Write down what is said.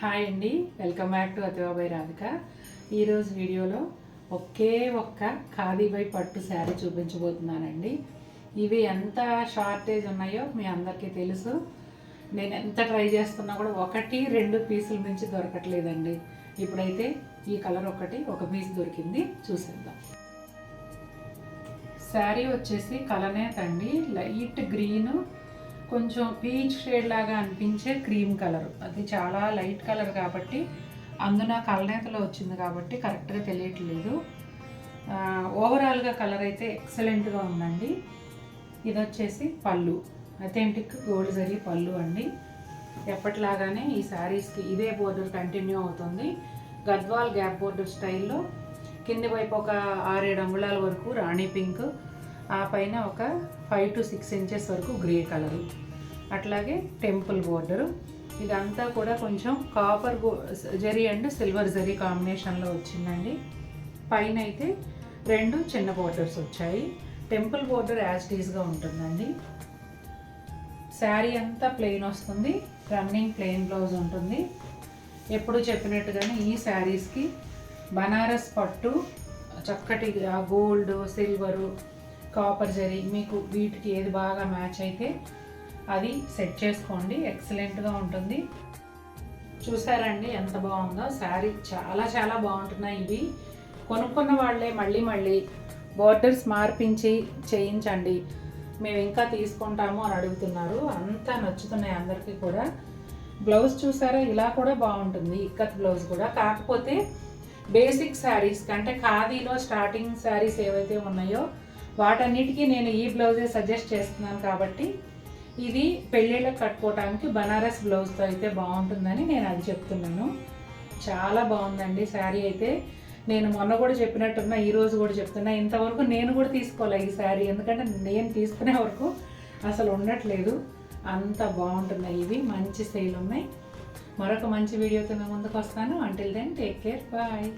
Hi అండి, welcome back to Athiva by Radhika. ఈరోజు వీడియోలో ఒకే ఒక్క ఖాదీ బై పట్టు శారీ చూపించబోతున్నానండి. ఇవి ఎంత షార్టేజ్ ఉన్నాయో మీ అందరికీ తెలుసు. నేను ఎంత ట్రై చేస్తున్నా కూడా ఒకటి రెండు పీసుల మించి దొరకట్లేదండి. ఇప్పుడైతే ఈ కలర్ ఒక పీస్ దొరికింది, చూసేద్దాం. శారీ వచ్చేసి కలనేత్ అండి, లైట్ గ్రీన్, కొంచెం పీచ్ షేడ్ లాగా అనిపించే క్రీమ్ కలర్. అది చాలా లైట్ కలర్ కాబట్టి అందున కలనేతలో వచ్చింది కాబట్టి కరెక్ట్గా తెలియట్లేదు. ఓవరాల్గా కలర్ అయితే ఎక్సలెంట్గా ఉందండి. ఇది వచ్చేసి పళ్ళు, అథెంటిక్ గోల్డ్ జరీ పళ్ళు అండి. ఎప్పటిలాగానే ఈ శారీస్కి ఇదే బోర్డర్ కంటిన్యూ అవుతుంది. గద్వాల్ గ్యాప్ బోర్డర్ స్టైల్లో కింది వైపు ఒక 6-7 అంగుళాల వరకు రాణి పింక్, ఆ పైన ఒక 5 to 6 ఇంచెస్ వరకు గ్రే కలరు, అట్లాగే టెంపుల్ బోర్డరు. ఇదంతా కూడా కొంచెం copper zari and silver zari కాంబినేషన్లో వచ్చిందండి. పైన అయితే 2 చిన్న బోర్డర్స్ వచ్చాయి. టెంపుల్ బోర్డర్ యాజ్ టీజ్గా ఉంటుందండి. శారీ అంతా ప్లెయిన్ వస్తుంది, రన్నింగ్ ప్లెయిన్ బ్లౌజ్ ఉంటుంది. ఎప్పుడు చెప్పినట్టుగానే ఈ శారీస్కి బనారస్ పట్టు, చక్కటి గోల్డ్, సిల్వరు, కాపర్ జరీ, మీకు వీటికి ఏది బాగా మ్యాచ్ అయితే అది సెట్ చేసుకోండి, ఎక్సలెంట్గా ఉంటుంది. చూసారండి ఎంత బాగుందో శారీ. చాలా చాలా బాగుంటున్నాయి ఇవి. కొనుక్కున్న వాళ్ళే మళ్ళీ బోర్డర్స్ మార్పించి చేయించండి, మేము ఇంకా తీసుకుంటాము అని అడుగుతున్నారు. అంతా నచ్చుతున్నాయి అందరికీ కూడా. బ్లౌజ్ చూసారా, ఇలా కూడా బాగుంటుంది, ఇక్కత్ బ్లౌజ్ కూడా. కాకపోతే బేసిక్ శారీస్ కంటే ఖాదీలో స్టార్టింగ్ శారీస్ ఏవైతే ఉన్నాయో వాటన్నిటికీ నేను ఈ బ్లౌజే సజెస్ట్ చేస్తున్నాను. కాబట్టి ఇది పెళ్ళిళ్ళకి కట్టుకోవడానికి బనారస్ బ్లౌజ్తో అయితే బాగుంటుందని నేను అది చెప్తున్నాను. చాలా బాగుందండి శారీ అయితే. నేను మొన్న కూడా చెప్పినట్టున్నా, ఈరోజు కూడా చెప్తున్నా, ఇంతవరకు నేను కూడా తీసుకోవాలి ఈ శారీ, ఎందుకంటే నేను తీసుకునే వరకు అసలు ఉండట్లేదు. అంత బాగుంటున్నాయి ఇవి, మంచి సేల్ ఉన్నాయి. మరొక మంచి వీడియోతో మేము ముందుకు వస్తాను. Until then take care, bye.